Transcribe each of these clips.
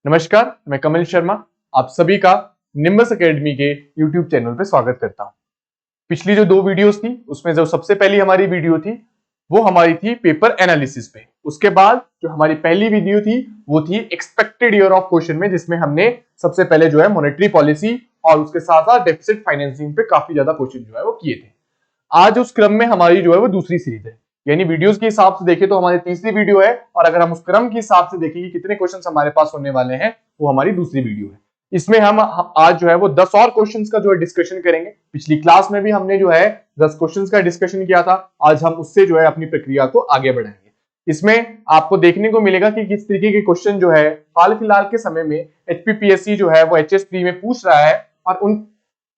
नमस्कार, मैं कमल शर्मा आप सभी का निम्बस एकेडमी के YouTube चैनल पे स्वागत करता हूं। पिछली जो 2 वीडियोस थी उसमें जो सबसे पहली हमारी वीडियो थी वो हमारी थी पेपर एनालिसिस पे। उसके बाद जो हमारी पहली वीडियो थी वो थी एक्सपेक्टेड ईयर ऑफ क्वेश्चन में, जिसमें हमने सबसे पहले जो है मॉनेटरी पॉलिसी और उसके साथ साथ डेफिसिट फाइनेंसिंग पे काफी ज्यादा क्वेश्चन जो है वो किए थे। आज उस क्रम में हमारी जो है वो दूसरी सीरीज है, यानी वीडियोस के हिसाब से देखें तो हमारी तीसरी वीडियो है, और अगर हम उस क्रम के हिसाब से देखें कि कितने क्वेश्चंस हमारे पास होने वाले हैं वो हमारी दूसरी वीडियो है। इसमें हम आज जो है वो 10 और क्वेश्चंस का जो है डिस्कशन करेंगे। पिछली क्लास में भी हमने जो है 10 क्वेश्चंस का डिस्कशन किया था, आज हम उससे जो है अपनी प्रक्रिया को आगे बढ़ाएंगे। इसमें आपको देखने को मिलेगा कि किस तरीके के क्वेश्चन जो है हाल फिलहाल के समय में एचपीपीएससी जो है वो HS3 में पूछ रहा है, और उन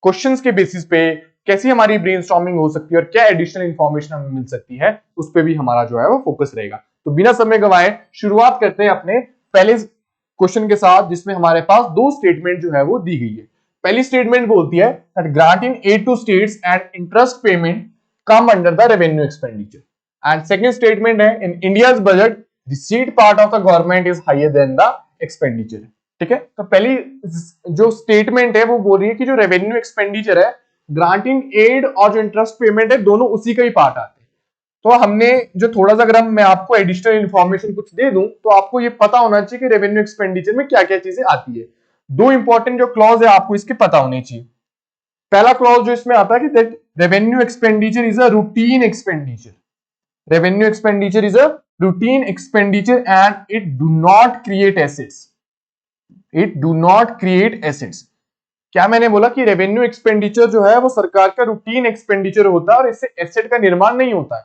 क्वेश्चंस के बेसिस पे कैसी हमारी ब्रेनस्टॉर्मिंग हो सकती है और क्या एडिशनल इंफॉर्मेशन हमें मिल सकती है, उस पे भी हमारा जो है वो फोकस रहेगा। तो बिना समय गवाए शुरुआत करते हैं अपने पहले क्वेश्चन के साथ, जिसमें हमारे पास 2 स्टेटमेंट जो है वो दी गई है। पहली स्टेटमेंट बोलती है that grant in aid to states and interest payment come under the revenue expenditure, and second statement है in India's budget receipt part of the government is higher than the expenditure. ठीक है, तो पहली जो statement है वो बोल रही है कि जो रेवेन्यू एक्सपेंडिचर है, ग्रांटिंग एड और जो इंटरेस्ट पेमेंट है, दोनों उसी का ही पार्ट आते हैं। तो हमने जो थोड़ा सा, अगर मैं आपको एडिशनल इंफॉर्मेशन कुछ दे दूं तो आपको ये पता होना चाहिए कि रेवेन्यू एक्सपेंडिचर में क्या क्या चीजें आती है। 2 इंपॉर्टेंट जो क्लॉज है आपको इसके पता होने चाहिए। पहला क्लॉज जो इसमें आता है कि that revenue expenditure is a routine expenditure. Revenue expenditure is a routine expenditure and it do not create assets. It do not create assets. क्या मैंने बोला कि रेवेन्यू एक्सपेंडिचर जो है वो सरकार का रूटीन एक्सपेंडिचर होता है और इससे एसेट का निर्माण नहीं होता है।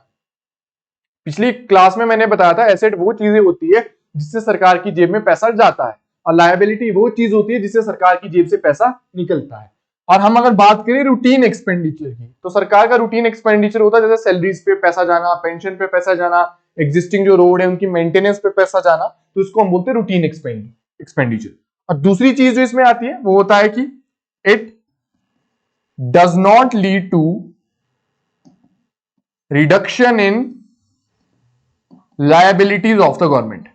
पिछली क्लास में मैंने बताया था एसेट वो चीजें होती है जिससे सरकार की जेब में पैसा जाता है, और लायबिलिटी वो चीज होती है जिससे सरकार की जेब से पैसा निकलता है। और हम अगर बात करें रूटीन एक्सपेंडिचर की, तो सरकार का रूटीन एक्सपेंडिचर होता है जैसे सैलरीज पे पैसा जाना, पेंशन पे पैसा जाना, एग्जिस्टिंग जो रोड है उनकी मेंटेनेंस पे पैसा जाना, तो इसको हम बोलते हैं रूटीन एक्सपेंडिचर। और दूसरी चीज जो इसमें आती है वो होता है कि it does not lead to reduction in liabilities of the government.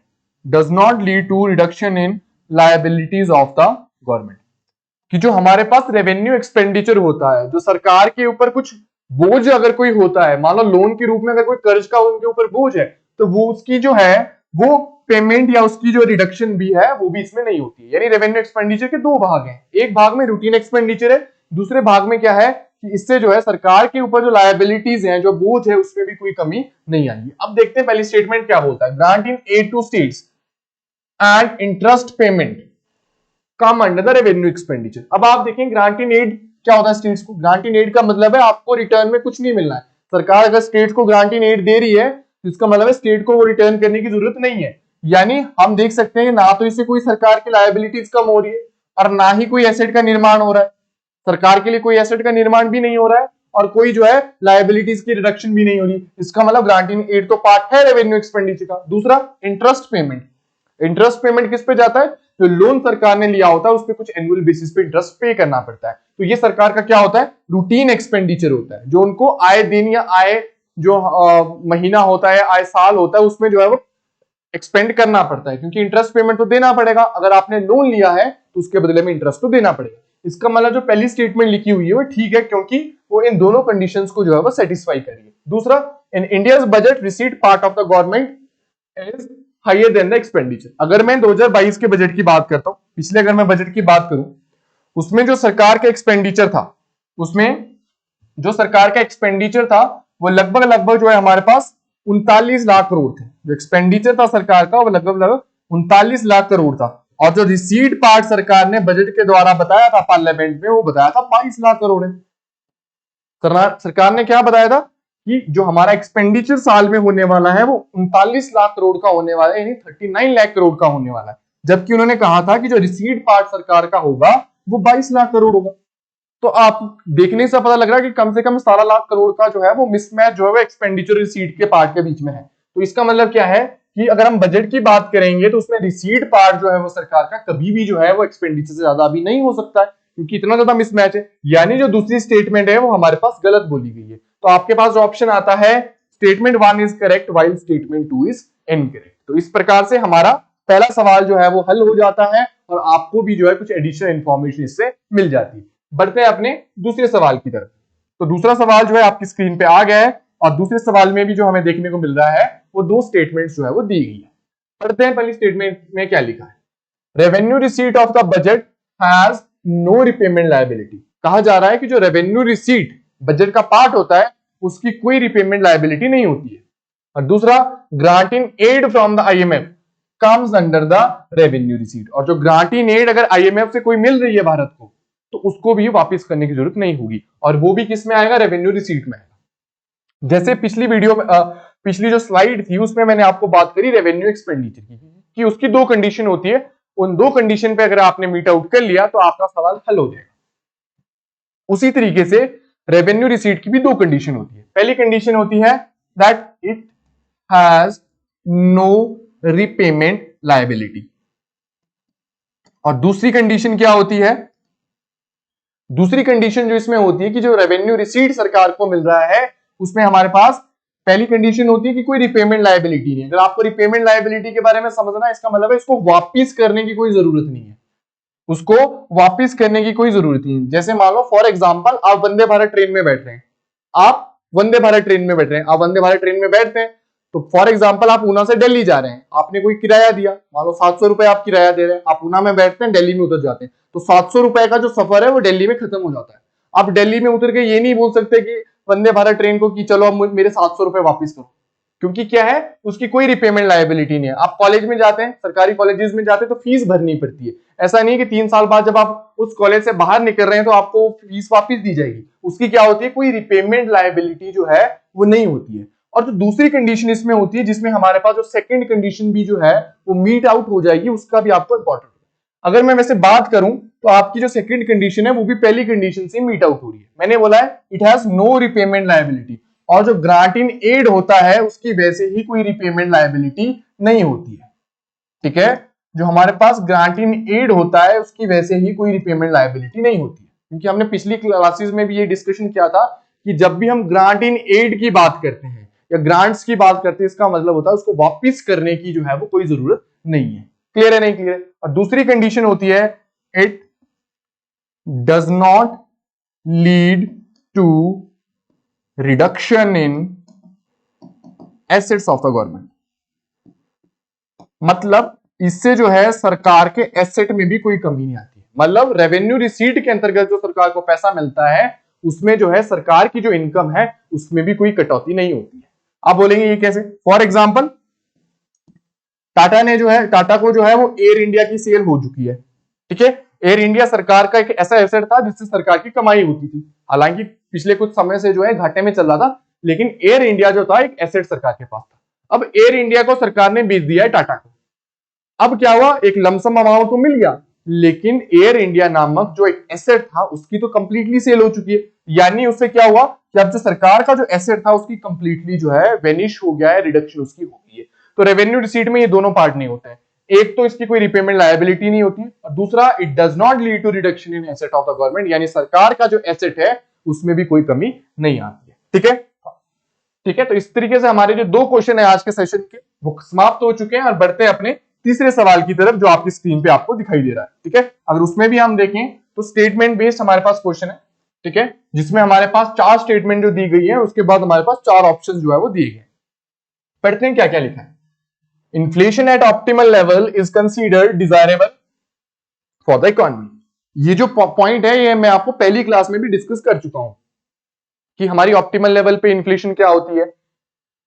Does not lead to reduction in liabilities of the government. कि जो हमारे पास रेवेन्यू एक्सपेंडिचर होता है, जो सरकार के ऊपर कुछ बोझ अगर कोई होता है, मान लो लोन के रूप में अगर कोई कर्ज का उनके ऊपर बोझ है, तो वो उसकी जो है वो पेमेंट या उसकी जो रिडक्शन भी है वो भी इसमें नहीं होती है। यानी रेवेन्यू एक्सपेंडिचर के 2 भाग हैं, एक भाग में रूटीन एक्सपेंडिचर है, दूसरे भाग में क्या है कि इससे जो है सरकार के ऊपर जो लायबिलिटीज हैं, जो बोझ है, उसमें भी कोई कमी नहीं आएगी। अब देखते हैं पहली स्टेटमेंट क्या बोलता है। Grant in aid to states and interest payment come under the revenue expenditure. अब आप देखें ग्रांट इन एड क्या होता है स्टेट्स को। ग्रांट इन एड का मतलब है आपको रिटर्न में कुछ नहीं मिलना है। सरकार अगर स्टेट्स को ग्रांट इन एड दे रही है तो इसका मतलब है स्टेट को वो रिटर्न करने की जरूरत नहीं है। यानी हम देख सकते हैं ना तो इससे कोई सरकार की लायबिलिटीज कम हो रही है और ना ही कोई एसेट का निर्माण हो रहा है। सरकार के लिए कोई एसेट का निर्माण भी नहीं हो रहा है और कोई जो है लायबिलिटीज की रिडक्शन भी नहीं हो रही। इसका मतलब ग्रांट इन एड तो पार्ट है रेवेन्यू एक्सपेंडिचर का। दूसरा इंटरेस्ट पेमेंट। इंटरेस्ट पेमेंट किस पे जाता है? जो लोन सरकार ने लिया होता है उस पर कुछ एनुअल बेसिस पे इंटरेस्ट पे करना पड़ता है। तो ये सरकार का क्या होता है? रूटीन एक्सपेंडिचर होता है, जो उनको आए दिन या आए जो महीना होता है, आए साल होता है, उसमें जो है वो एक्सपेंड करना पड़ता है, क्योंकि इंटरेस्ट पेमेंट तो देना पड़ेगा। अगर आपने लोन लिया है तो उसके बदले में इंटरेस्ट तो देना पड़ेगा। इसका मतलब जो पहली स्टेटमेंट लिखी हुई है वो ठीक है, क्योंकि वो इन दोनों कंडीशंस को जो है वो सेटिस्फाई करेगी। दूसरा, in India's budget receipt part of the government is higher than the expenditure. अगर मैं 2022 के बजट की बात करता हूं, पिछले अगर मैं बजट की बात करूं, उसमें जो सरकार का एक्सपेंडिचर था, उसमें जो सरकार का एक्सपेंडिचर था वो लगभग जो है हमारे पास 39 लाख करोड़ थे। जो एक्सपेंडिचर था सरकार का वो लगभग 39 लाख करोड़ था, और जो रिसीट पार्ट सरकार ने बजट के द्वारा बताया था पार्लियामेंट में, वो बताया था 22 लाख करोड़ है। सरकार ने क्या बताया था कि जो हमारा एक्सपेंडिचर साल में होने वाला है वो 39 लाख करोड़ का होने वाला है, यानी 39 लाख करोड़ का होने वाला है। जबकि उन्होंने कहा था कि जो रिसीट पार्ट सरकार का होगा वो 22 लाख करोड़ होगा। तो आप देखने से पता लग रहा है कि कम से कम 17 लाख करोड़ का जो है वो मिसमैच जो है वो एक्सपेंडिचर रिसीट के पार्ट के बीच में है। तो इसका मतलब क्या है कि अगर हम बजट की बात करेंगे तो उसमें रिसीट पार्ट जो है वो सरकार का कभी भी जो है वो एक्सपेंडिचर से ज्यादा भी नहीं हो सकता है, क्योंकि इतना ज्यादा मिसमैच है। यानी जो दूसरी स्टेटमेंट है वो हमारे पास गलत बोली गई है। तो आपके पास जो ऑप्शन आता है statement 1 is correct while statement 2 is incorrect. तो इस प्रकार से हमारा पहला सवाल जो है वो हल हो जाता है और आपको भी जो है कुछ एडिशनल इंफॉर्मेशन इससे मिल जाती है। बढ़ते हैं अपने दूसरे सवाल की तरफ। तो दूसरा सवाल जो है आपकी स्क्रीन पे आ गया है और दूसरे सवाल में भी जो हमें देखने को मिल रहा है वो दो स्टेटमेंट्स जो है वो दी गई है। पढ़ते हैं पहली स्टेटमेंट में क्या लिखा है। Revenue receipt of the budget has no repayment liability. कहा जा रहा है कि जो रेवेन्यू रिसीट बजट का पार्ट होता है उसकी कोई रिपेमेंट लायबिलिटी नहीं होती है। और दूसरा, grant in aid from the IMF comes under the revenue receipt. और जो ग्रांट इन एड अगर आईएमएफ से कोई मिल रही है भारत को तो उसको भी वापस करने की जरूरत नहीं होगी और वो भी किस में आएगा, रेवेन्यू रिसीट में आएगा। जैसे पिछली वीडियो में पिछली जो स्लाइड थी उसमें मैंने आपको बात करी रेवेन्यू एक्सपेंडिचर की कि उसकी दो कंडीशन होती है, उन दो कंडीशन पे अगर आपने मीट आउट कर लिया तो आपका सवाल हल हो जाएगा। उसी तरीके से रेवेन्यू रिसीट की भी दो कंडीशन होती है। पहली कंडीशन होती है that it has no repayment liability और दूसरी कंडीशन क्या होती है, दूसरी कंडीशन जो इसमें होती है कि जो रेवेन्यू रिसीट सरकार को मिल रहा है उसमें हमारे पास पहली कंडीशन होती है कि कोई रिपेमेंट लायबिलिटी नहीं। अगर आपको रिपेमेंट लायबिलिटी के बारे में समझना है इसका मतलब है इसको वापस करने की कोई जरूरत नहीं है, उसको वापस करने की कोई जरूरत नहीं। जैसे मान लो फॉर एग्जांपल आप वंदे भारत ट्रेन में बैठ रहे हैं, आप वंदे भारत ट्रेन में बैठ रहे हैं, आप वंदे भारत ट्रेन में बैठते हैं तो फॉर एग्जांपल आप ऊना से दिल्ली जा रहे हैं, आपने कोई किराया दिया, मान लो 700 रुपए आप किराया दे रहे हैं, आप ऊना में बैठते हैं दिल्ली में उतर जाते हैं तो 700 रुपए का जो सफर है वो दिल्ली में खत्म हो जाता है। आप दिल्ली में उतर के ये नहीं बोल सकते कि वंदे भारत ट्रेन को कि चलो अब मेरे 700 रुपए वापस करो, क्योंकि क्या है उसकी कोई रिपेमेंट लायबिलिटी नहीं है। आप कॉलेज में जाते हैं, सरकारी कॉलेजेस में जाते हैं तो फीस भरनी पड़ती है। ऐसा नहीं कि 3 साल बाद जब आप उस कॉलेज से बाहर निकल रहे हैं तो आपको फीस वापस दी जाएगी, उसकी क्या होती है कोई रिपेमेंट लायबिलिटी जो है वो नहीं होती है। और जो दूसरी कंडीशन इसमें होती है जिसमें हमारे पास जो सेकंड कंडीशन भी जो है वो मीट आउट हो जाएगी, उसका भी आपको इंपॉर्टेंट है। अगर मैं वैसे बात करूं तो आपकी जो सेकंड कंडीशन है वो भी पहली कंडीशन से मीट आउट हो रही है। मैंने बोला है it has no repayment liability और जो ग्रांट इन एड होता है उसकी वैसे ही कोई रिपेमेंट लायबिलिटी नहीं होती है। ठीक है, जो हमारे पास ग्रांट इन एड होता है उसकी वैसे ही कोई रिपेमेंट लायबिलिटी नहीं होती है, क्योंकि हमने पिछली क्लासेस में भी ये डिस्कशन किया था कि जब भी हम ग्रांट इन एड की बात करते हैं या ग्रांट्स की बात करते हैं इसका मतलब होता है उसको वापस करने की जो है वो कोई जरूरत नहीं है। क्लियर है, नहीं क्लियर? और दूसरी कंडीशन होती है it does not lead to reduction in assets of the government. मतलब इससे जो है सरकार के एसेट में भी कोई कमी नहीं आती है। मतलब रेवेन्यू रिसीट के अंतर्गत जो सरकार को पैसा मिलता है उसमें जो है सरकार की जो इनकम है उसमें भी कोई कटौती नहीं होती है। आप बोलेंगे ये कैसे? फॉर एग्जांपल टाटा ने जो है, टाटा को जो है वो एयर इंडिया की सेल हो चुकी है। ठीक है, एयर इंडिया सरकार का एक ऐसा एसेट था जिससे सरकार की कमाई होती थी। हालांकि पिछले कुछ समय से जो है घाटे में चल रहा था, लेकिन एयर इंडिया जो था एक एसेट सरकार के पास था। अब एयर इंडिया को सरकार ने बेच दिया है टाटा को। अब क्या हुआ, एक लमसम अमाउंट तो मिल गया, लेकिन एयर इंडिया नामक जो एक एसेट था उसकी तो कंप्लीटली सेल हो चुकी है। यानी उससे क्या हुआ कि अब जो सरकार का जो एसेट था उसकी कंप्लीटली जो है वेनिश हो गया है, रिडक्शन उसकी हो गई है। तो रेवेन्यू रिसीट में ये दोनों पार्ट नहीं होते हैं। एक तो इसकी कोई रिपेमेंट लायबिलिटी नहीं होती और दूसरा it does not lead to reduction in asset of the government, यानी सरकार का जो एसेट है उसमें भी कोई कमी नहीं आती है। ठीक है, ठीक है। तो इस तरीके से हमारे जो दो क्वेश्चन है आज के सेशन के वो समाप्त हो चुके हैं और बढ़ते हैं अपने तीसरे सवाल की तरफ जो आपकी स्क्रीन पे आपको दिखाई दे रहा है। ठीक है, अगर उसमें भी हम देखें तो स्टेटमेंट बेस्ड हमारे पास क्वेश्चन है। ठीक है, जिसमें हमारे पास 4 स्टेटमेंट जो दी गई है उसके बाद हमारे पास 4 ऑप्शन जो है वो दिए गए। पढ़ते हैं क्या क्या लिखा है। Inflation eight optimal level is considered desirable for the economy. ये जो पॉइंट है ये मैं आपको पहली क्लास में भी डिस्कस कर चुका हूं कि हमारी ऑप्टिमल लेवल पे इन्फ्लेशन क्या होती है,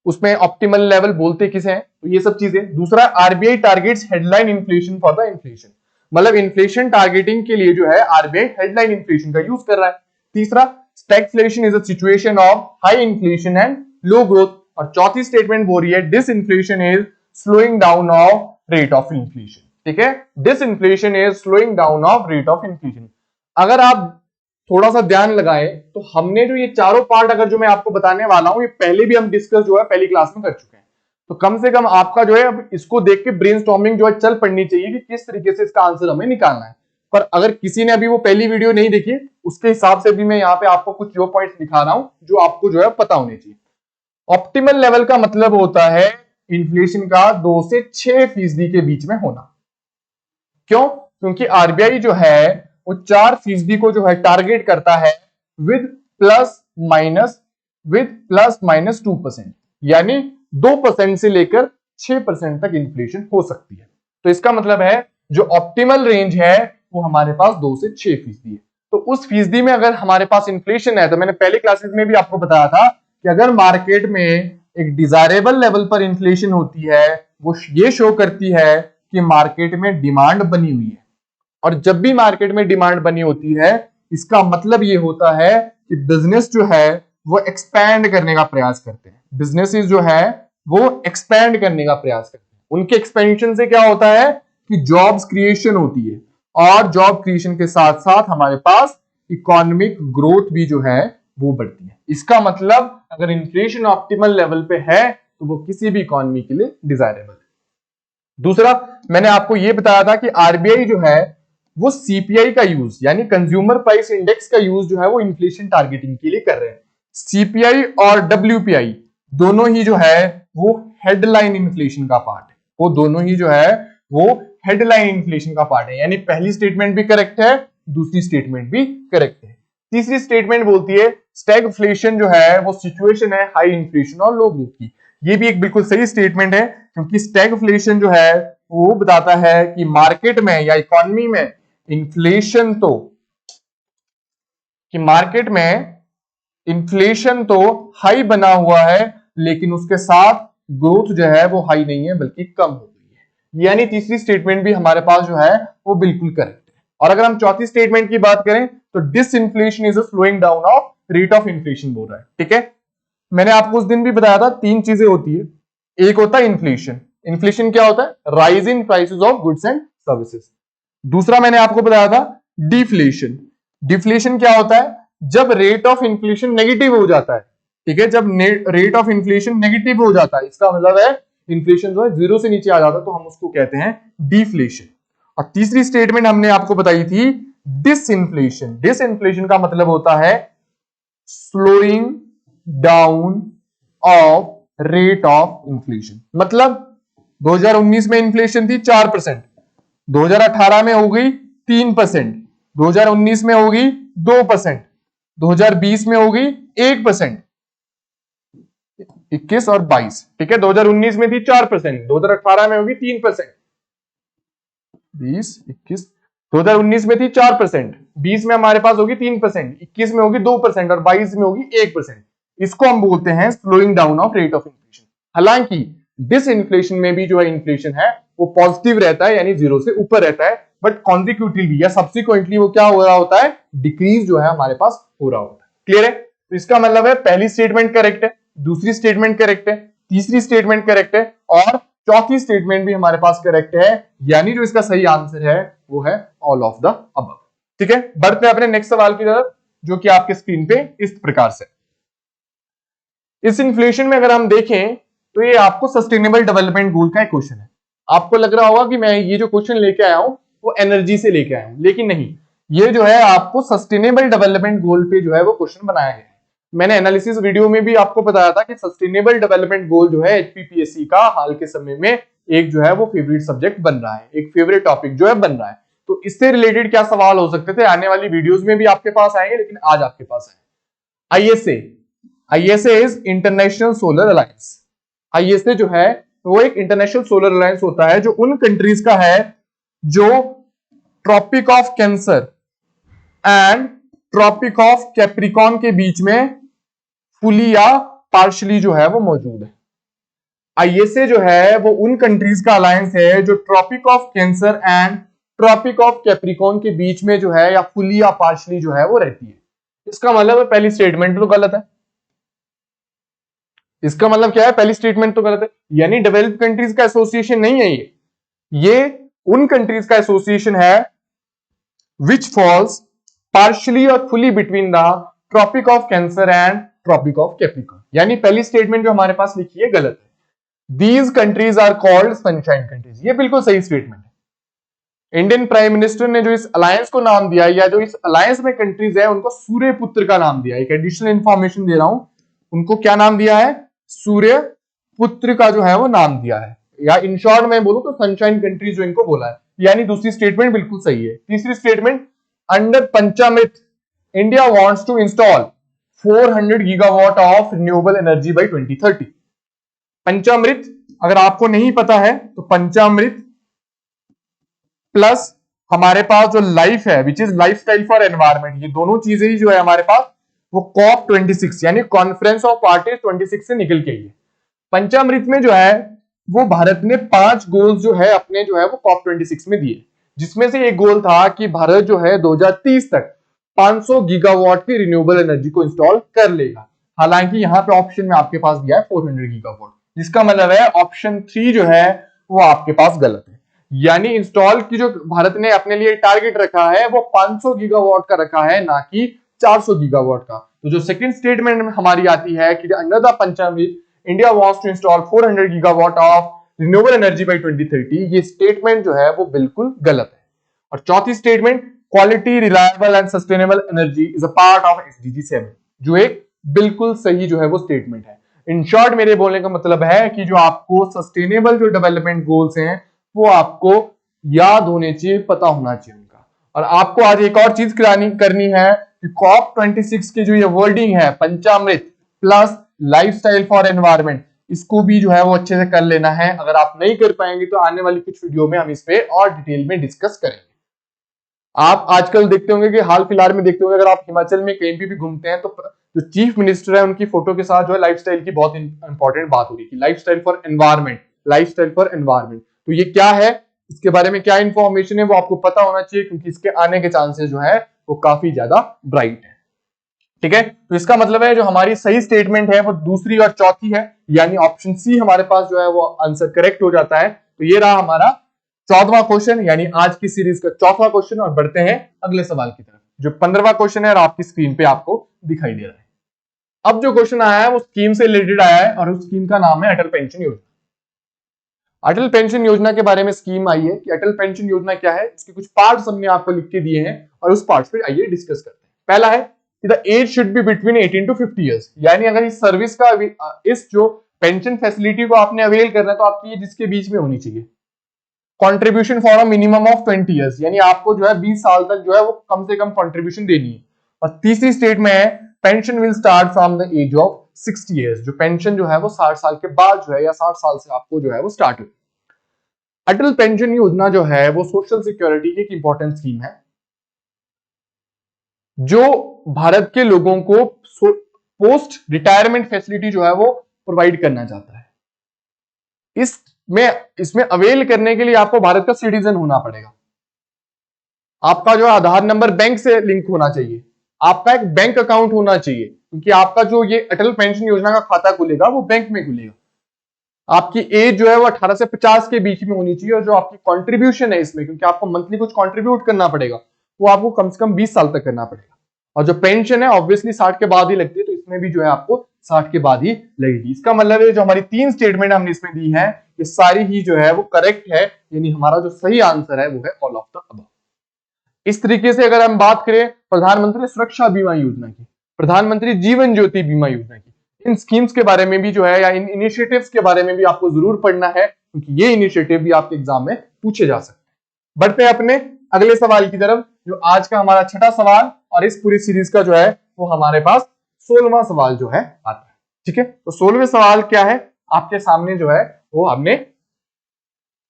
उसमें ऑप्टिमल लेवल बोलते किसे हैं, तो ये सब चीजें। दूसरा, RBI targets headline inflation for the inflation, मतलब इन्फ्लेशन टारगेटिंग के लिए जो है आरबीआई हेडलाइन इन्फ्लेशन का यूज कर रहा है। तीसरा, stagflation is a situation of high inflation and low growth. और चौथी स्टेटमेंट बोल रही है disinflation is slowing down of rate of inflation. ठीक है, disinflation is slowing down of rate of inflation. अगर आप थोड़ा सा ध्यान लगाएं तो हमने जो ये चारों पार्ट अगर जो मैं आपको बताने वाला हूं ये पहले भी हम डिस्कस जो है पहली क्लास में कर चुके हैं। तो कम से कम आपका जो है अब इसको देख के ब्रेनस्टॉर्मिंग जो है चल पड़नी चाहिए कि किस तरीके से इसका आंसर हमें निकालना है। पर अगर किसी ने अभी वो पहली वीडियो नहीं देखी उसके हिसाब से भी मैं यहाँ पे आपको कुछ जो पॉइंट्स दिखा रहा हूं जो आपको जो है पता होने चाहिए। ऑप्टिमल लेवल का मतलब होता है इन्फ्लेशन का 2 से 6% के बीच में होना। क्यों? क्योंकि आरबीआई जो है वो 4% को जो है टारगेट करता है विद प्लस माइनस 2%, यानी 2% से लेकर 6% तक इन्फ्लेशन हो सकती है। तो इसका मतलब है जो ऑप्टिमल रेंज है वो हमारे पास 2 से 6% है। तो उस फीसदी में अगर हमारे पास इन्फ्लेशन है, तो मैंने पहले क्लासेस में भी आपको बताया था कि अगर मार्केट में एक डिजायरेबल लेवल पर इन्फ्लेशन होती है, वो ये शो करती है कि मार्केट में डिमांड बनी हुई है। और जब भी मार्केट में डिमांड बनी होती है, इसका मतलब ये होता है कि बिजनेस जो है वो एक्सपैंड करने का प्रयास करते हैं। बिजनेसेस जो है वो एक्सपैंड करने का प्रयास करते हैं। उनके एक्सपेंशन से क्या होता है कि जॉब्स क्रिएशन होती है, और जॉब क्रिएशन के साथ साथ हमारे पास इकोनॉमिक ग्रोथ भी जो है वो बढ़ती है। इसका मतलब अगर इन्फ्लेशन ऑप्टिमल लेवल पे है तो वो किसी भी इकोनॉमी के लिए डिजायरेबल है। दूसरा, मैंने आपको यह बताया था कि आरबीआई जो है वो सीपीआई का यूज, यानी कंज्यूमर प्राइस इंडेक्स का यूज जो है वो इन्फ्लेशन टारगेटिंग के लिए कर रहे हैं। सीपीआई और डब्ल्यूपीआई दोनों ही जो है वो हेडलाइन इन्फ्लेशन का पार्ट है। वो दोनों ही जो है वो हेडलाइन इन्फ्लेशन का पार्ट है, यानी पहली स्टेटमेंट भी करेक्ट है, दूसरी स्टेटमेंट भी करेक्ट है। तीसरी स्टेटमेंट बोलती है स्टैगफ्लेशन जो है वो सिचुएशन है हाई इन्फ्लेशन और लो ग्रोथ की। ये भी एक बिल्कुल सही स्टेटमेंट है, क्योंकि स्टैगफ्लेशन जो है वो बताता है कि मार्केट में या इकोनॉमी में इन्फ्लेशन तो हाई बना हुआ है, लेकिन उसके साथ ग्रोथ जो है वो हाई नहीं है बल्कि कम हो गई है। यानी तीसरी स्टेटमेंट भी हमारे पास जो है वो बिल्कुल करेक्ट है। और अगर हम चौथी स्टेटमेंट की बात करें तो disinflation is a slowing down of rate of inflation बोल रहा है। ठीक है, मैंने आपको उस दिन भी बताया था 3 चीजें होती है। एक होता है इन्फ्लेशन। इन्फ्लेशन क्या होता है? Rise in prices of goods and services. दूसरा मैंने आपको बताया था डिफ्लेशन। डिफ्लेशन क्या होता है? जब रेट ऑफ इन्फ्लेशन नेगेटिव हो जाता है। ठीक है, जब रेट ऑफ इन्फ्लेशन नेगेटिव हो जाता है, इसका मतलब है इन्फ्लेशन जो है 0 से नीचे आ जाता है, तो हम उसको कहते हैं डिफ्लेशन। और तीसरी स्टेटमेंट हमने आपको बताई थी डिसइंफ्लेशन। डिसइंफ्लेशन का मतलब होता है slowing down of rate of inflation. मतलब 2019 में इन्फ्लेशन थी 4%, 2018 में हो गई 3%, 2019 में होगी 2%, 2020 में होगी 1%, 21 और 22। ठीक है, 2019 में थी 4%, 2018 में होगी 3%, 20, 21, 2019 में थी 4%, 20 में हमारे पास होगी 3%, 21 में होगी 2% और 22 में होगी 1%। इसको हम बोलते हैं slowing down of rate of inflation. हालांकि डिसइन्फ्लेशन में भी जो है इन्फ्लेशन है वो पॉजिटिव रहता है, यानी 0 से ऊपर रहता है, बट कॉन्सिक्यूटिवली या सब्सिक्वेंटली वो क्या हो रहा होता है? डिक्रीज जो है हमारे पास हो रहा होता है। क्लियर है? तो इसका मतलब है पहली स्टेटमेंट करेक्ट है, दूसरी स्टेटमेंट करेक्ट है, तीसरी स्टेटमेंट करेक्ट है और चौथी स्टेटमेंट भी हमारे पास करेक्ट है, यानी जो इसका सही आंसर है वो है ऑल ऑफ द अबव। ठीक है, बढ़ते हैं अपने नेक्स्ट सवाल की तरफ, जो कि आपके स्क्रीन पे इस प्रकार से। इस इन्फ्लेशन में अगर हम देखें तो ये आपको सस्टेनेबल डेवलपमेंट गोल का एक क्वेश्चन है। आपको लग रहा होगा कि मैं ये जो क्वेश्चन लेके आया हूं वो एनर्जी से लेके आया हूं, लेकिन नहीं, ये जो है आपको सस्टेनेबल डेवलपमेंट गोल पे जो है वो क्वेश्चन बनाया है। मैंने एनालिसिस वीडियो में भी आपको बताया था कि सस्टेनेबल डेवलपमेंट गोल जो है एचपीपीएससी का हाल के समय में एक जो है वो फेवरेट सब्जेक्ट बन रहा है, एक फेवरेट टॉपिक जो है बन रहा है। तो इससे रिलेटेड क्या सवाल हो सकते थे, आने वाली वीडियोस में भी आपके पास आएंगे, लेकिन आज आपके पास है ISA is international solar alliance. ISA जो है वो एक इंटरनेशनल सोलर अलायंस होता है जो उन कंट्रीज का है जो tropic of cancer and tropic of capricorn के बीच में फुली या पार्शली जो है वो मौजूद है। आईएसए जो है वो उन कंट्रीज का अलायंस है जो tropic of cancer and tropic of capricorn के बीच में जो है या फुली या पार्शली जो है वो रहती है। इसका मतलब है पहली स्टेटमेंट तो गलत है। इसका मतलब क्या है? पहली स्टेटमेंट तो गलत है, यानी डेवलप्ड कंट्रीज का एसोसिएशन नहीं है ये उन कंट्रीज का एसोसिएशन है विच फॉल्स पार्शियली और fully between the tropic of cancer and tropic of Capricorn. यानी पहली स्टेटमेंट जो हमारे पास लिखी है गलत है। These countries are called sunshine countries, ये बिल्कुल सही स्टेटमेंट है। इंडियन प्राइम मिनिस्टर ने जो इस अलायंस को नाम दिया या जो इस अलायंस में कंट्रीज है उनको सूर्य पुत्र का नाम दिया। एक एडिशनल इंफॉर्मेशन दे रहा हूं, उनको क्या नाम दिया है? सूर्य पुत्र का जो है वो नाम दिया है, या इन शॉर्ट में बोलूं तो सनशाइन कंट्रीज जो इनको बोला है। यानी दूसरी स्टेटमेंट बिल्कुल सही है। तीसरी statement, under Panchamrit India wants to install 400 gigawatt of renewable energy by 2030। Panchamrit अगर आपको नहीं पता है तो पंचामृत प्लस हमारे पास जो लाइफ है which is lifestyle for environment, ये दोनों चीजें ही जो है हमारे पास वो कॉप 26 यानी कॉन्फ्रेंस ऑफ पार्टीज 26 से निकल के आई है। पंचामृत में जो है वो भारत ने 5 गोल्स जो है अपने जो है वो कॉप 26 में दिए, जिसमें से एक गोल था कि भारत जो है 2030 तक 500 गीगावाट की रिन्यूएबल एनर्जी को इंस्टॉल कर लेगा। हालांकि यहाँ पे ऑप्शन में आपके पास दिया है 400 गीगावाट, जिसका मतलब है ऑप्शन 3 जो है वो आपके पास गलत है। यानी इंस्टॉल की जो भारत ने अपने लिए टारगेट रखा है वो 500 गीगावाट का रखा है, ना कि 400 गीगावाट का। तो जो सेकंड स्टेटमेंट हमारी आती है कि under the Panchamrit India wants to install 400 gigawatt of renewable energy by 2030, ये स्टेटमेंट जो है वो बिल्कुल गलत है। और चौथी statement, quality reliable and sustainable energy is a part of SDG 7, जो एक बिल्कुल सही जो है वो स्टेटमेंट है। इन शॉर्ट मेरे बोलने का मतलब है कि जो आपको सस्टेनेबल जो डेवलपमेंट गोल्स हैं वो आपको याद होने चाहिए, पता होना चाहिए उनका। और आपको आज एक और चीज करनी है कि कॉप 26 की जो ये वर्डिंग है पंचामृत प्लस लाइफस्टाइल फॉर एनवायरमेंट, इसको भी जो है वो अच्छे से कर लेना है। अगर आप नहीं कर पाएंगे तो आने वाली कुछ वीडियो में हम इस पे और डिटेल में डिस्कस करेंगे। आप आजकल देखते होंगे कि हाल फिलहाल में देखते होंगे, अगर आप हिमाचल में कहीं भी घूमते हैं तो जो चीफ मिनिस्टर है उनकी फोटो के साथ जो है लाइफस्टाइल की बहुत इंपॉर्टेंट बात हो रही है, lifestyle for environment, lifestyle for environment. तो ये क्या है, इसके बारे में क्या इंफॉर्मेशन है वो आपको पता होना चाहिए, क्योंकि इसके आने के चांसेस जो है वो काफी ज्यादा ब्राइट है। ठीक है, तो इसका मतलब है जो हमारी सही स्टेटमेंट है वो दूसरी और चौथी है, यानी ऑप्शन सी हमारे पास जो है वो आंसर करेक्ट हो जाता है। तो ये रहा हमारा 14वां क्वेश्चन, यानी आज की सीरीज का 4वां क्वेश्चन। और बढ़ते हैं अगले सवाल की तरफ, जो 15वां क्वेश्चन है और आपकी स्क्रीन पे आपको दिखाई दे रहा है। अब जो क्वेश्चन आया है वो स्कीम से रिलेटेड आया है और उस स्कीम का नाम है अटल पेंशन योजना। अटल पेंशन योजना के बारे में स्कीम आई है कि अटल पेंशन योजना क्या है, इसके कुछ पार्ट्स हमने आपको लिख के दिए हैं और उस पार्ट्स पे आइए डिस्कस करते हैं। पहला है कि the age should be between 18 to 50 years, यानी अगर इस सर्विस का इस जो पेंशन फैसिलिटी को आपने अवेल करना है तो आपकी एज इसके बीच में होनी चाहिए। Contribution for a minimum of 20 years, यानी आपको जो है 20 साल तक जो है वो कम से कम कंट्रीब्यूशन देनी है। और तीसरी स्टेट में है pension will start from the age of 60 years, जो पेंशन जो है वो 60 साल के बाद जो है या 60 साल से आपको जो है वो स्टार्ट हुई। अटल पेंशन योजना जो है वो सोशल सिक्योरिटी की एक इंपॉर्टेंट स्कीम है जो भारत के लोगों को पोस्ट रिटायरमेंट फैसिलिटी जो है वो प्रोवाइड करना चाहता है। इसमें अवेल करने के लिए आपको भारत का सिटीजन होना पड़ेगा। आपका जो आधार नंबर बैंक से लिंक होना चाहिए, आपका एक बैंक अकाउंट होना चाहिए, क्योंकि आपका जो ये अटल पेंशन योजना का खाता खुलेगा वो बैंक में खुलेगा। आपकी एज जो है वो 18 से 50 के बीच में होनी चाहिए और जो आपकी कंट्रीब्यूशन है इसमें, क्योंकि आपको मंथली कुछ कंट्रीब्यूट करना पड़ेगा, वो आपको कम से कम 20 साल तक करना पड़ेगा। और जो पेंशन है ऑब्वियसली 60 के बाद ही लगती है, तो इसमें भी जो है आपको 60 के बाद ही लगेगी। इसका मतलब है जो हमारी 3 स्टेटमेंट हमने इसमें दी है ये सारी ही जो है वो करेक्ट है, यानी हमारा जो सही आंसर है वो है ऑल ऑफ द अबव। इस तरीके से अगर हम बात करें प्रधानमंत्री सुरक्षा बीमा योजना की, प्रधानमंत्री जीवन ज्योति बीमा योजना की, इन स्कीम्स के बारे में भी जो है या इन इनिशिएटिव्स के बारे में भी आपको जरूर पढ़ना है, क्योंकि ये इनिशिएटिव भी आपके एग्जाम में पूछे जा सकते हैं। बढ़ते हैं अपने अगले सवाल की तरफ, जो आज का हमारा 6वां सवाल और इस पूरी सीरीज का जो है वो हमारे पास 16वां सवाल जो है आता है। ठीक है, तो 16वें सवाल क्या है आपके सामने जो है वो हमने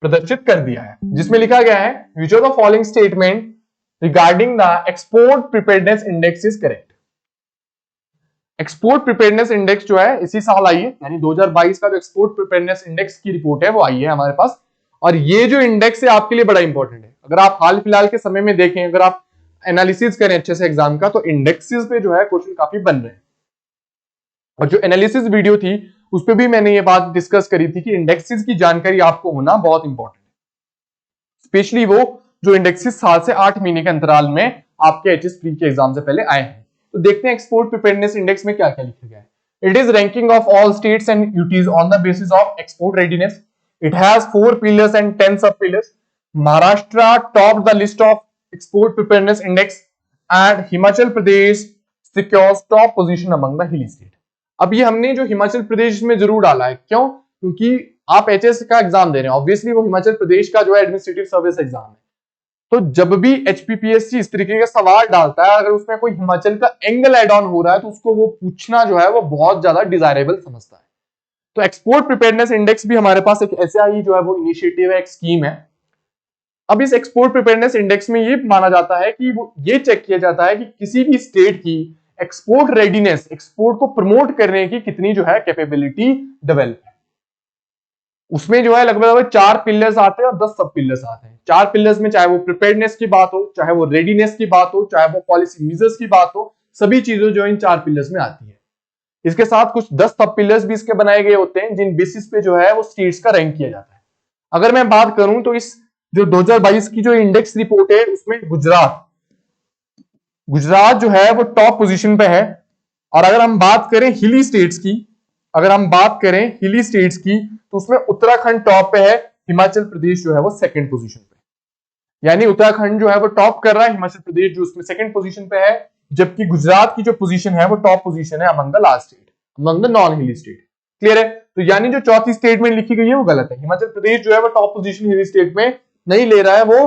प्रदर्शित कर दिया है, जिसमें लिखा गया है which of the following statement regarding the export preparedness index is correct. Export preparedness index जो है इसी साल आई है, यानी 2022 का जो एक्सपोर्ट प्रिपेयर्डनेस इंडेक्स की रिपोर्ट है वो आई है हमारे पास। और ये जो इंडेक्स है आपके लिए बड़ा इंपॉर्टेंट है। अगर आप हाल फिलहाल के समय में देखें, अगर आप एनालिसिस करें अच्छे से एग्जाम का, तो इंडेक्सेस पे जो है क्वेश्चन काफी बन रहे हैं। और जो एनालिसिस वीडियो थी उस पर भी मैंने ये बात डिस्कस करी थी कि इंडेक्सेस की जानकारी आपको होना बहुत इंपॉर्टेंट है, स्पेशली वो जो इंडेक्सेस 7 से 8 महीने के अंतराल में आपके एचएस प्री के एग्जाम से पहले आए हैं। तो देखते हैं एक्सपोर्ट प्रिपेयर्डनेस इंडेक्स में क्या क्या लिखा गया है। It is ranking of all states and UTs on the basis of export readiness. It has 4 pillars and 10 सब pillars. Maharashtra top the list of export preparedness index and Himachal Pradesh secures top position among the hilly state. अब ये हमने जो हिमाचल प्रदेश में जरूर डाला है, क्यों? क्योंकि आप एचएस का एग्जाम दे रहे हैं, ऑब्वियसली वो हिमाचल प्रदेश का जो है एडमिनिस्ट्रेटिव सर्विस एग्जाम है, तो जब भी एचपीपीएससी इस तरीके का सवाल डालता है, अगर उसमें कोई हिमाचल का एंगल एड ऑन हो रहा है तो उसको वो पूछना जो है वो बहुत ज्यादा डिजायरेबल समझता है। तो एक्सपोर्ट प्रिपेयरनेस इंडेक्स भी हमारे पास एक ऐसा ही जो है वो इनिशिएटिव है, एक स्कीम है। अब इस एक्सपोर्ट प्रिपेयरनेस इंडेक्स में ये माना जाता है कि वो ये चेक किया जाता है कि किसी भी स्टेट की एक्सपोर्ट रेडीनेस, एक्सपोर्ट को प्रमोट करने की कितनी जो है कैपेबिलिटी डेवलप है। उसमें जो है लगभग 4 पिलर्स आते हैं और 10 सब पिलर्स आते हैं। 4 पिलर्स में चाहे वो प्रिपेयरनेस की बात हो, चाहे वो रेडीनेस की बात हो, चाहे वो पॉलिसी मेजर्स की बात हो, सभी चीजें जो इन 4 पिलर्स में आती है। इसके साथ कुछ 10 सब पिलर्स भी इसके बनाए गए होते हैं जिन बेसिस पे जो है वो स्टेट्स का रैंक किया जाता है। अगर मैं बात करूं तो इस जो 2022 की जो इंडेक्स रिपोर्ट है उसमें गुजरात जो है वो टॉप पोजीशन पे है। और अगर हम बात करें हिली स्टेट्स की, तो उसमें उत्तराखंड टॉप पे है, हिमाचल प्रदेश जो है वो सेकंड पोजीशन पे। यानी उत्तराखंड जो है वो टॉप कर रहा है, हिमाचल प्रदेश जो उसमें सेकंड पोजीशन पे है, जबकि गुजरात की जो पोजीशन है वो टॉप पोजीशन है among the last state, among the non हिली स्टेट। क्लियर है? तो यानी जो चौथी स्टेटमेंट लिखी गई है वो गलत है। हिमाचल प्रदेश जो है वो टॉप पोजीशन हिली स्टेट में नहीं ले रहा है, वो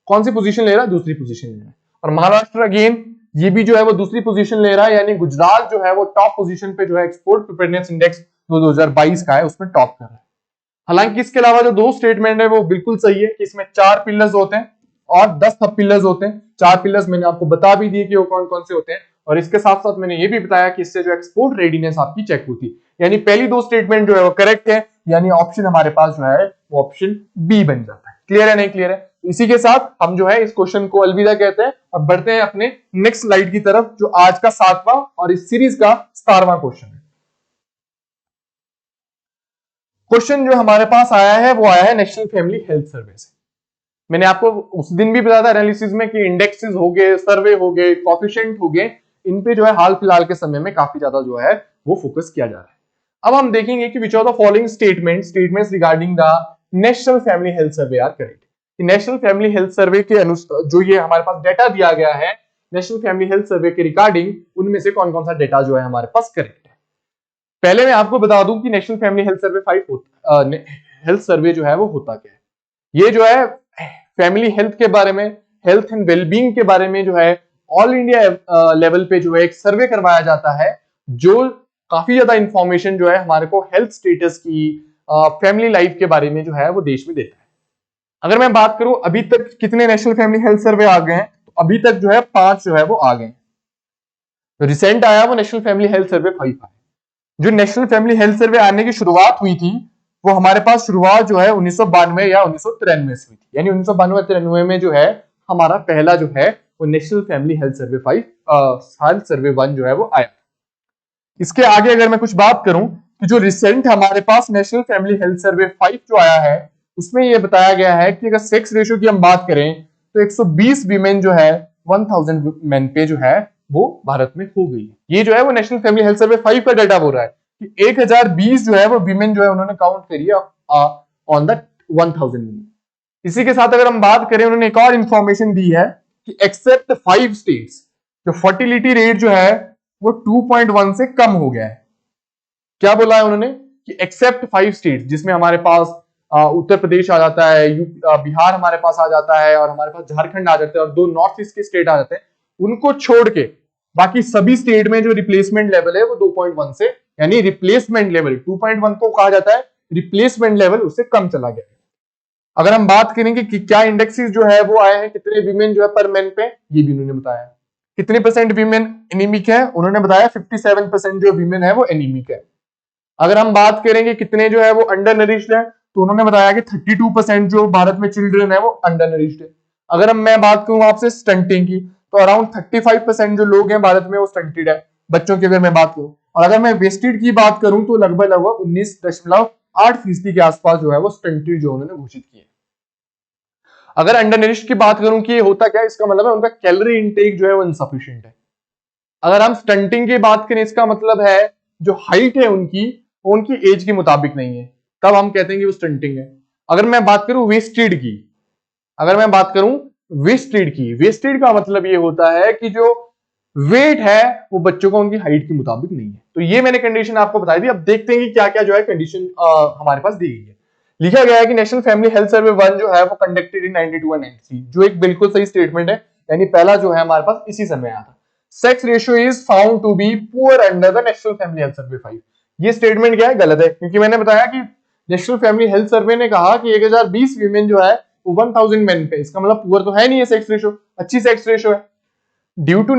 कौन सी पोजीशन ले रहा है? दूसरी पोजीशन ले रहा है। और महाराष्ट्र अगेन ये भी जो है वो दूसरी पोजीशन ले रहा है, यानी गुजरात जो है वो टॉप पोजीशन पे जो है एक्सपोर्ट प्रिपेयरनेस इंडेक्स 2022 का है उसमें टॉप कर रहा है। हालांकि इसके अलावा जो 2 स्टेटमेंट है वो बिल्कुल सही है कि इसमें 4 पिलर्स होते हैं और 10 सब पिलर्स होते हैं। 4 पिलर्स मैंने आपको बता भी दिए कि वो कौन कौन से होते हैं, और इसके साथ साथ मैंने ये भी बताया कि इससे जो एक्सपोर्ट रेडीनेस आपकी चेक होती है। यानी पहली 2 स्टेटमेंट जो है वो करेक्ट है, यानी ऑप्शन हमारे पास जो है वो ऑप्शन बी बन जाता है। क्लियर है? नहीं क्लियर है? इसी के साथ हम जो है इस क्वेश्चन को अलविदा कहते हैं और बढ़ते हैं अपने नेक्स्ट स्लाइड की तरफ, जो आज का 7वां और इस सीरीज का 17वां क्वेश्चन है। क्वेश्चन जो हमारे पास आया है वो आया है नेशनल फैमिली हेल्थ सर्वे से। मैंने आपको उस दिन भी बताया था एनालिसिस में कि इंडेक्सेस हो गए, सर्वे हो गए, कोएफिशिएंट हो गए, इन पे जो है हाल फिलहाल के समय में काफी ज्यादा जो है वो फोकस किया जा रहा है। अब हम देखेंगे कि which are the following statements regarding the national family health survey are correct. National family health survey के अनुसार जो ये हमारे पास डेटा दिया गया है नेशनल फैमिली हेल्थ सर्वे के रिगार्डिंग, उनमें से कौन कौन सा डेटा जो है हमारे पास करेक्ट है। पहले मैं आपको बता दूं कि national family health survey 5 health survey जो है वो होता क्या है। ये जो है फैमिली हेल्थ के बारे में, हेल्थ एंड वेलबींग के बारे में जो है ऑल इंडिया लेवल पे जो है एक सर्वे करवाया जाता है, जो काफी ज्यादा इंफॉर्मेशन जो है हमारे को हेल्थ स्टेटस की, फैमिली लाइफ के बारे में जो है वो देश में देता है। अगर मैं बात करूं अभी तक कितने नेशनल फैमिली हेल्थ सर्वे आ गए हैं, तो अभी तक जो है 5 जो है वो आ गए। तो रिसेंट आया वो नेशनल फैमिली हेल्थ सर्वे 5 आया। जो नेशनल फैमिली हेल्थ सर्वे आने की शुरुआत हुई थी वो हमारे पास शुरुआत जो है 1992 या 1993 से हुई थी। यानी 1992-93 में जो है हमारा पहला जो है वो national family health survey 5 health survey 1 जो है वो आया। इसके आगे अगर मैं कुछ बात करूं कि जो रिसेंट हमारे पास नेशनल फैमिली हेल्थ सर्वे 5 जो आया है उसमें यह बताया गया है कि अगर सेक्स रेशियो की हम बात करें तो 120 वीमेन जो है 1000 मेन पे जो है वो भारत में हो गई है। ये जो है वो नेशनल फैमिली हेल्थ सर्वे 5 का डाटा बोल रहा है कि 1020 जो है वो वीमेन जो है उन्होंने काउंट करी है ऑन द 1000 वीमेन। इसी के साथ अगर हम बात करें, उन्होंने एक और इंफॉर्मेशन दी है कि एक्सेप्ट 5 स्टेट्स जो फर्टिलिटी रेट जो है वो 2.1 से कम हो गया है। क्या बोला है उन्होंने कि एक्सेप्ट 5 स्टेट्स, जिसमें हमारे पास उत्तर प्रदेश आ जाता है, बिहार हमारे पास आ जाता है और हमारे पास झारखंड आ जाता है और 2 नॉर्थ ईस्ट के स्टेट आ जाते हैं, उनको छोड़ के बाकी सभी स्टेट में जो रिप्लेसमेंट लेवल है वो 2.1 से, यानी रिप्लेसमेंट लेवल 2.1 को कहा जाता है रिप्लेसमेंट लेवल, उससे कम चला गया है। अगर हम बात करेंगे कि क्या इंडेक्सेस जो है वो आए हैं, कितने वीमेन जो है पर मैन पे, ये भी उन्होंने बताया। कितने परसेंट वीमेन एनीमिक है, उन्होंने बताया 57% जो वीमेन है वो एनीमिक है। अगर हम बात करेंगे कितने जो है वो अंडर नरिश्ड है, तो उन्होंने बताया कि 32% जो भारत में चिल्ड्रन है वो अंडर नरिश्ड है। अगर मैं बात करूं आपसे स्टंटिंग की, तो अराउंड 35% जो लोग हैं भारत में वो स्टंटेड है, बच्चों की अगर मैं बात करूं। और अगर मैं वेस्टेड की बात करूं तो लगभग 19.8% के आसपास जो है वो स्टंटेड जो उन्होंने घोषित किए। अगर अंडर नरिश्ड की बात करूं कि ये होता क्या है, इसका मतलब है उनका कैलोरी इनटेक जो है वो इनसफिशिएंट है। अगर हम स्टंटिंग की बात करें, इसका मतलब है जो हाइट है उनकी एज के मुताबिक नहीं है, तब हम कहते हैं कि वो स्टंटिंग है। अगर मैं बात करूं वेस्टेड की, वेस्टेड का मतलब ये होता है कि जो वेट है वो बच्चों का उनकी हाइट के मुताबिक नहीं है। तो ये मैंने कंडीशन आपको बताई थी। अब देखते हैं कि क्या क्या जो है कंडीशन हमारे पास दी गई है। लिखा गया है कि नेशनल फैमिली हेल्थ सर्वे 1 जो है वो कंडक्टेड इन 92 एंड 93, जो एक बिल्कुल सही स्टेटमेंट है, यानी पहला जो है हमारे पास इसी समय आया था। Sex ratio is found to be poor under the national family health survey 5। ये स्टेटमेंट क्या है? गलत है, क्योंकि मैंने बताया कि नेशनल फैमिली हेल्थ सर्वे ने कहा कि 1020 वीमेन जो है वो 1000 मेन पे, इसका मतलब पुअर तो है नहीं है सेक्स रेशियो, अच्छी सेक्स रेशियो है। Due to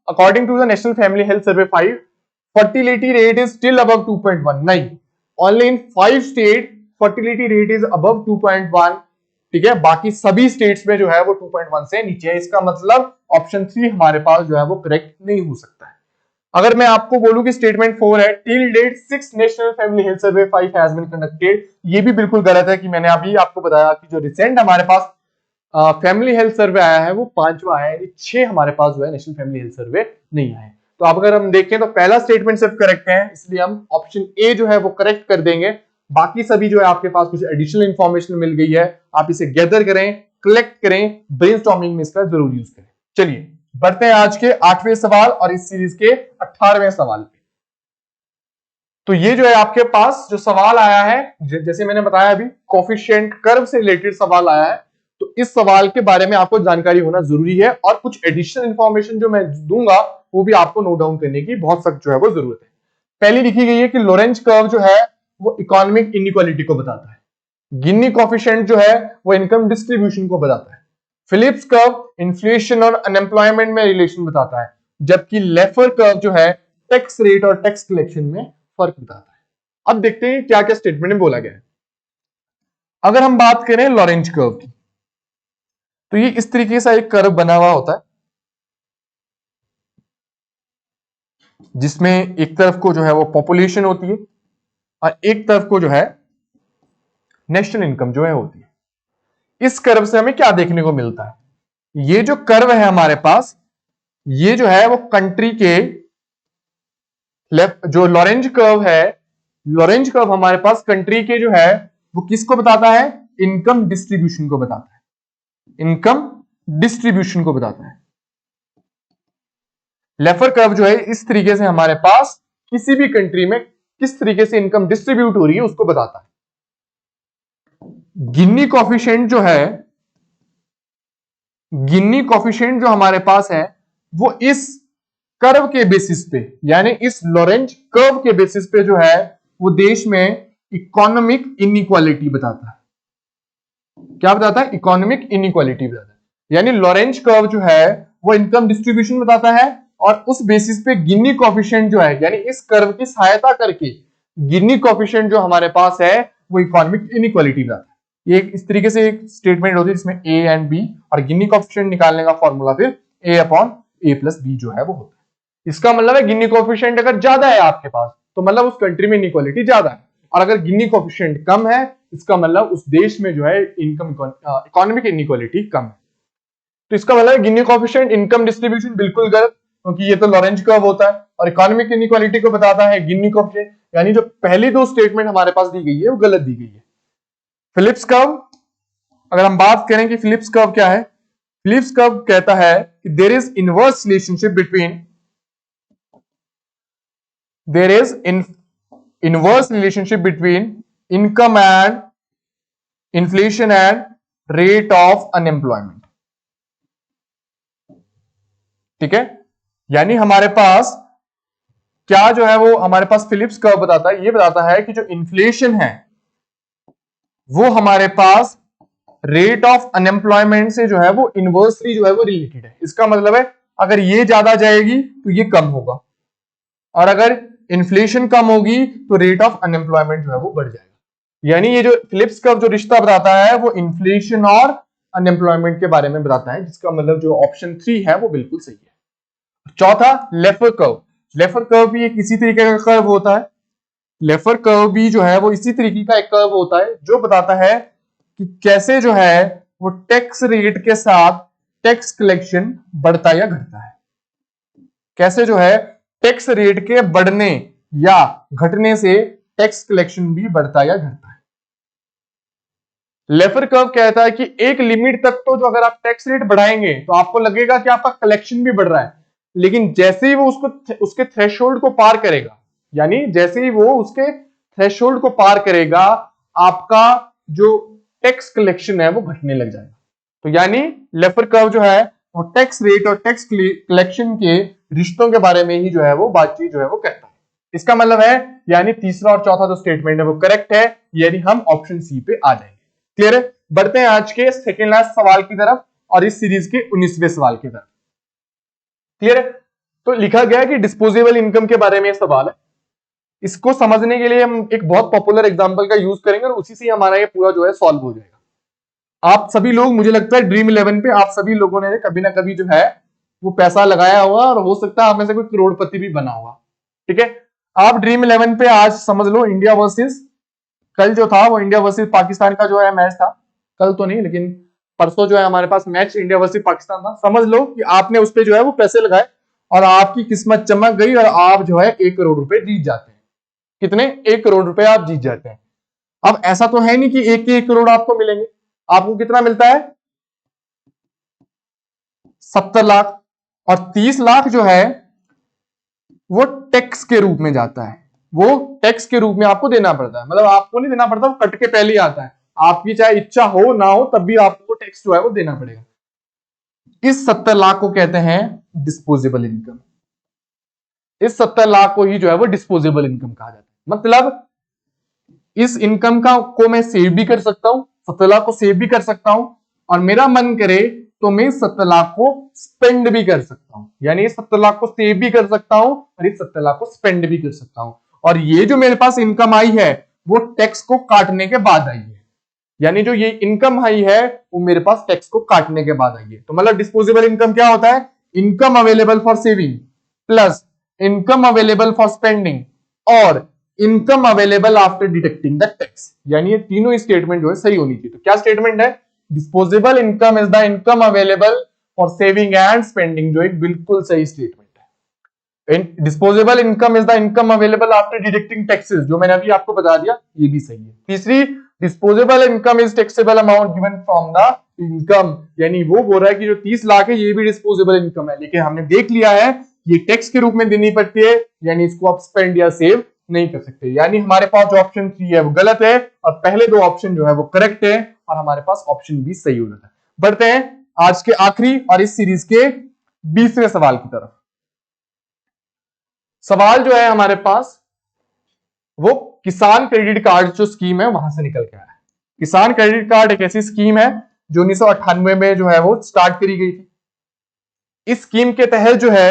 according to the National Family Health Survey 5, fertility rate is still above 2.1. नहीं, only in 5 states fertility rate is above 2.1, ठीक है, बाकी सभी स्टेट्स में जो है वो 2.1 से नीचे है। इसका मतलब ऑप्शन 3 हमारे पास जो है वो करेक्ट नहीं हो सकता है। अगर मैं आपको बोलूं कि स्टेटमेंट 4 है, till date 6 national family health survey 5 has been conducted, ये भी बिल्कुल गलत है, कि मैंने अभी आपको बताया कि जो रिसेंट हमारे पास फैमिली हेल्थ सर्वे आया है वो 5वां आया है, 6 हमारे पास जो है नेशनल फैमिली हेल्थ सर्वे नहीं आए। तो अब अगर हम देखें तो पहला स्टेटमेंट सिर्फ करेक्ट है, इसलिए हम ऑप्शन ए जो है वो करेक्ट कर देंगे। बाकी सभी जो है आपके पास कुछ एडिशनल इंफॉर्मेशन मिल गई है, आप इसे गैदर करें, कलेक्ट करें, ब्रेनस्टॉर्मिंग में इसका जरूर यूज करें। चलिए बढ़ते हैं आज के 8वें सवाल और इस सीरीज के 18वें सवाल पे। तो ये जो है आपके पास जो सवाल आया है, जैसे मैंने बताया अभी, कोफिशिएंट कर्व से रिलेटेड सवाल आया है। तो इस सवाल के बारे में आपको जानकारी होना जरूरी है, और कुछ एडिशनल इंफॉर्मेशन जो मैं दूंगा वो भी आपको नोट डाउन करने की बहुत सख्त जो है वो जरूरत है। पहली लिखी गई है कि लोरेंज कर्व जो है वो इकोनॉमिक इनइक्वालिटी को बताता है। गिनी कोफिशिएंट जो है वो इनकम डिस्ट्रीब्यूशन को बताता है। फिलिप्स कर्व इन्फ्लेशन और अनएम्प्लॉयमेंट में रिलेशन बताता है, जबकि लेफर कर्व जो है टैक्स रेट और टैक्स कलेक्शन में फर्क बताता है। अब देखते हैं क्या क्या स्टेटमेंट में बोला गया है। अगर हम बात करें लॉरेंज कर्व की, तो ये इस तरीके से एक कर्व बना हुआ होता है, जिसमें एक तरफ को जो है वो पॉपुलेशन होती है और एक तरफ को जो है नेशनल इनकम जो है होती है। इस कर्व से हमें क्या देखने को मिलता है? ये जो कर्व है हमारे पास, ये जो है वो कंट्री के लेफ्ट, जो लॉरेंज कर्व है, लॉरेंज कर्व हमारे पास कंट्री के जो है वो किसको बताता है? इनकम डिस्ट्रीब्यूशन को बताता है, इनकम डिस्ट्रीब्यूशन को बताता है। लेफर कर्व जो है इस तरीके से हमारे पास किसी भी कंट्री में किस तरीके से इनकम डिस्ट्रीब्यूट हो रही है उसको बताता है। गिनी कोफिशिएंट जो है, गिनी कोफिशिएंट जो हमारे पास है वो इस कर्व के बेसिस पे, यानी इस लॉरेंज कर्व के बेसिस पे जो है वो देश में इकोनॉमिक इनइक्वालिटी बताता है। क्या बताता है? इकोनॉमिक इनइक्वालिटी बताता है। यानी लॉरेंज कर्व जो है वो इनकम डिस्ट्रीब्यूशन बताता है, और उस बेसिस पे गिनी कोफिशिएंट जो है, यानी इस कर्व की सहायता करके गिनी कोफिशिएंट जो हमारे पास है वो इकोनॉमिक इनइक्वालिटी बताता है। ये इस तरीके से एक स्टेटमेंट होती है जिसमें ए एंड बी, और गिनी कोफिशिएंट निकालने का फॉर्मूला फिर ए अपॉन ए प्लस बी जो है वो होता है। इसका मतलब है गिनी कोफिशिएंट अगर ज्यादा है आपके पास तो मतलब उस कंट्री में इनइक्वालिटी ज्यादा है, और अगर गिनी कोफिशिएंट कम है इसका मतलब उस देश में जो है इनकम इकोनॉमिक इनइक्वालिटी कम है। तो इसका मतलब गिनी कोफिशिएंट इनकम डिस्ट्रीब्यूशन बिल्कुल गलत, क्योंकि ये तो लॉरेंज कर्व होता है, और इकोनॉमिक इनइक्वालिटी को बताता है गिनी कोफिशिएंट, यानी जो पहली दो स्टेटमेंट हमारे पास दी गई है वो गलत दी गई है। फिलिप्स कर्व, अगर हम बात करें कि फिलिप्स कर्व क्या है, फिलिप्स कर्व कहता है कि there is inverse relationship between, there is inverse relationship between income and inflation and rate of unemployment. ठीक है, यानी हमारे पास क्या जो है वो हमारे पास फिलिप्स कर्व बताता है, ये बताता है कि जो इन्फ्लेशन है वो हमारे पास रेट ऑफ अनएम्प्लॉयमेंट से जो है वो इनवर्सली जो है वो रिलेटेड है। इसका मतलब है अगर ये ज्यादा जाएगी तो ये कम होगा, और अगर इन्फ्लेशन कम होगी तो रेट ऑफ अनएम्प्लॉयमेंट जो है वो बढ़ जाएगा। यानी ये जो फिलिप्स कर्व जो रिश्ता बताता है वो इन्फ्लेशन और अनएम्प्लॉयमेंट के बारे में बताता है, जिसका मतलब जो ऑप्शन 3 है वो बिल्कुल सही है। चौथा, लेफर कर्व। लेफर कर्व भी एक इसी तरीके का कर्व होता है। लेफर कर्व भी जो है वो इसी तरीके का एक कर्व होता है जो बताता है कि कैसे जो है वो टैक्स रेट के साथ टैक्स कलेक्शन बढ़ता या घटता है, कैसे जो है टैक्स रेट के बढ़ने या घटने से टैक्स कलेक्शन भी बढ़ता या घटता है। लेफर कर्व कहता है कि एक लिमिट तक तो जो अगर आप टैक्स रेट बढ़ाएंगे तो आपको लगेगा कि आपका कलेक्शन भी बढ़ रहा है, लेकिन जैसे ही वो उसके थ्रेशोल्ड को पार करेगा, यानी जैसे ही वो उसके थ्रेशोल्ड को पार करेगा, आपका जो टैक्स कलेक्शन है वो घटने लग जाएगा। तो यानी लेफर कर्व जो है वो टैक्स रेट और टैक्स कलेक्शन के रिश्तों के बारे में ही जो है वो बातचीत जो है वो कहता है। इसका मतलब है यानी तीसरा और चौथा जो स्टेटमेंट है वो करेक्ट है, यानी हम ऑप्शन सी पे आ जाएंगे। क्लियर है? बढ़ते हैं आज के सेकेंड लास्ट सवाल की तरफ और इस सीरीज के 19वें सवाल की तरफ। क्लियर है? तो लिखा गया है कि डिस्पोजेबल इनकम के बारे में सवाल है। इसको समझने के लिए हम एक बहुत पॉपुलर एग्जांपल का यूज करेंगे और उसी से हमारा ये पूरा जो है सॉल्व हो जाएगा। आप सभी लोग, मुझे लगता है ड्रीम 11 पे आप सभी लोगों ने कभी ना कभी जो है वो पैसा लगाया होगा और हो सकता है आप में से कोई करोड़पति भी बना होगा। ठीक है, आप ड्रीम 11 पे आज समझ लो इंडिया वर्सेस, कल जो था वो इंडिया वर्सेस पाकिस्तान का जो है मैच था, कल तो नहीं लेकिन परसों जो है हमारे पास मैच इंडिया वर्सेस पाकिस्तान था। समझ लो कि आपने उस पर जो है वो पैसे लगाए और आपकी किस्मत चमक गई और आप जो है 1 करोड़ रुपए जीत जाते हैं। कितने? 1 करोड़ रुपए आप जीत जाते हैं। अब ऐसा तो है नहीं कि 1 करोड़ आपको मिलेंगे, आपको कितना मिलता है? 70 लाख, और 30 लाख जो है वो टैक्स के रूप में जाता है, वो टैक्स के रूप में आपको देना पड़ता है। मतलब आपको नहीं देना पड़ता, वो कट के पहले ही आता है, आपकी चाहे इच्छा हो ना हो तब भी आपको टैक्स जो है वो देना पड़ेगा। इस 70 लाख को कहते हैं डिस्पोजेबल इनकम। इस 70 लाख को ही जो है वो डिस्पोजेबल इनकम कहा जाता है। मतलब इस इनकम को मैं सेव भी कर सकता हूं, 70 लाख को सेव भी कर सकता हूं, और मेरा मन करे तो मैं इस 70 लाख को स्पेंड भी कर सकता हूं। यानी इस 70 लाख को सेव भी कर सकता हूं और इस 70 लाख को स्पेंड भी कर सकता हूं। और ये जो मेरे पास इनकम आई है वो टैक्स को काटने के बाद आई है, यानी जो ये इनकम आई है वो मेरे पास टैक्स को काटने के बाद आई है। तो मतलब डिस्पोजेबल इनकम क्या होता है? Income available for saving plus income available for spending और income available after deducting the tax. यानी ये तीनों स्टेटमेंट जो है सही होनी चाहिए। तो क्या स्टेटमेंट है? Disposable income is the income available for saving and spending, जो एक बिल्कुल सही स्टेटमेंट है। Disposable income is the income available after deducting taxes, जो मैंने अभी आपको बता दिया, ये भी सही है। तीसरी, disposable income is taxable amount given from the income, यानी वो बोल रहा है कि जो 30 लाख है ये भी डिस्पोजेबल इनकम है, लेकिन हमने देख लिया है ये टैक्स के रूप में देनी पड़ती है, यानी इसको आप स्पेंड या सेव नहीं कर सकते। यानी हमारे पास जो ऑप्शन 3 है वो गलत है और पहले 2 ऑप्शन जो है वो करेक्ट है और हमारे पास ऑप्शन बी सही हो जाता है। बढ़ते हैं आज के आखिरी और इस सीरीज के 20वें सवाल की तरफ। सवाल जो है हमारे पास वो किसान क्रेडिट कार्ड जो स्कीम है वहां से निकल के आया है। किसान क्रेडिट कार्ड एक ऐसी स्कीम है जो 1998 में जो है वो स्टार्ट करी गई थी। इस स्कीम के तहत जो है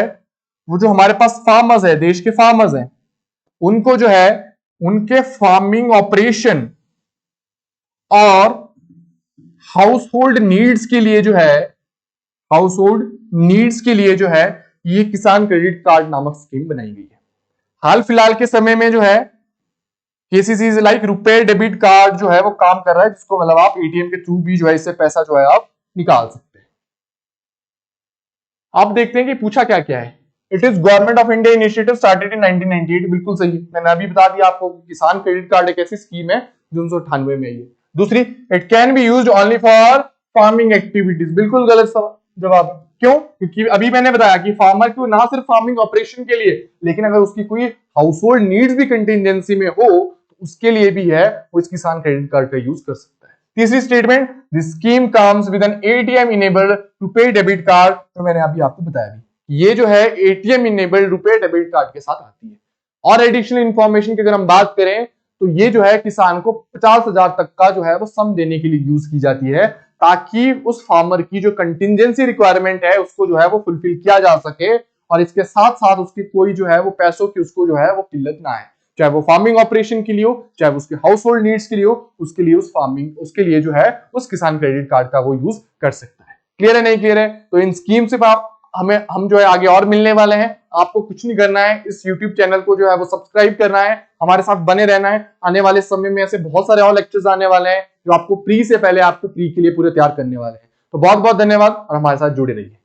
वो जो हमारे पास फार्मर्स है, देश के फार्मर्स हैं, उनको जो है उनके फार्मिंग ऑपरेशन और हाउस होल्ड नीड्स के लिए जो है, हाउस होल्ड नीड्स के लिए जो है ये किसान क्रेडिट कार्ड नामक स्कीम बनाई गई है। हाल फिलहाल के समय में जो है केसीसी लाइक रुपए डेबिट कार्ड जो है वो काम कर रहा है, जिसको मतलब आप एटीएम के थ्रू भी जो है इससे पैसा जो है आप निकाल सकते हैं। आप देखते हैं कि पूछा क्या क्या है। It is government of India initiative started in 1998, बिल्कुल सही है। मैंने अभी बता दिया आपको किसान क्रेडिट कार्ड एक ऐसी स्कीम है जो 1998 में आई है। दूसरी, it can be used only for farming activities, बिल्कुल गलत जवाब। क्यों? क्योंकि अभी मैंने बताया कि फार्मर को ना सिर्फ फार्मिंग ऑपरेशन के लिए, लेकिन अगर उसकी कोई हाउस होल्ड नीड्स भी कंटिजेंसी में हो तो उसके लिए भी है वो इस किसान क्रेडिट कार्ड का यूज कर सकता है। तीसरी statement, the scheme comes with N ATM enabled RuPay debit card, तो मैंने अभी आपको बताया भी ये जो है एटीएम इनेबल्ड रुपए डेबिट कार्ड के साथ आती है। और एडिशनल इंफॉर्मेशन की अगर हम बात करें तो ये जो है किसान को 50,000 तक का जो है वो सम देने के लिए यूज की जाती है, ताकि उस फार्मर की जो कंटिजेंसी रिक्वायरमेंट है उसको जो है वो फुलफिल किया जा सके और इसके साथ साथ उसकी कोई जो है वो पैसों की उसको जो है वो किल्लत ना आए, चाहे वो फार्मिंग ऑपरेशन के लिए हो, चाहे उसके हाउस होल्ड नीड्स के लिए हो, उसके लिए उस फार्मिंग उसके लिए जो है उस किसान क्रेडिट कार्ड का वो यूज कर सकता है। क्लियर है? नहीं क्लियर है? तो इन स्कीम से हम जो है आगे और मिलने वाले हैं। आपको कुछ नहीं करना है, इस YouTube चैनल को जो है वो सब्सक्राइब करना है, हमारे साथ बने रहना है। आने वाले समय में ऐसे बहुत सारे और लेक्चर्स आने वाले हैं जो आपको प्री से पहले आपको प्री के लिए पूरे तैयार करने वाले हैं। तो बहुत बहुत धन्यवाद और हमारे साथ जुड़े रहिए।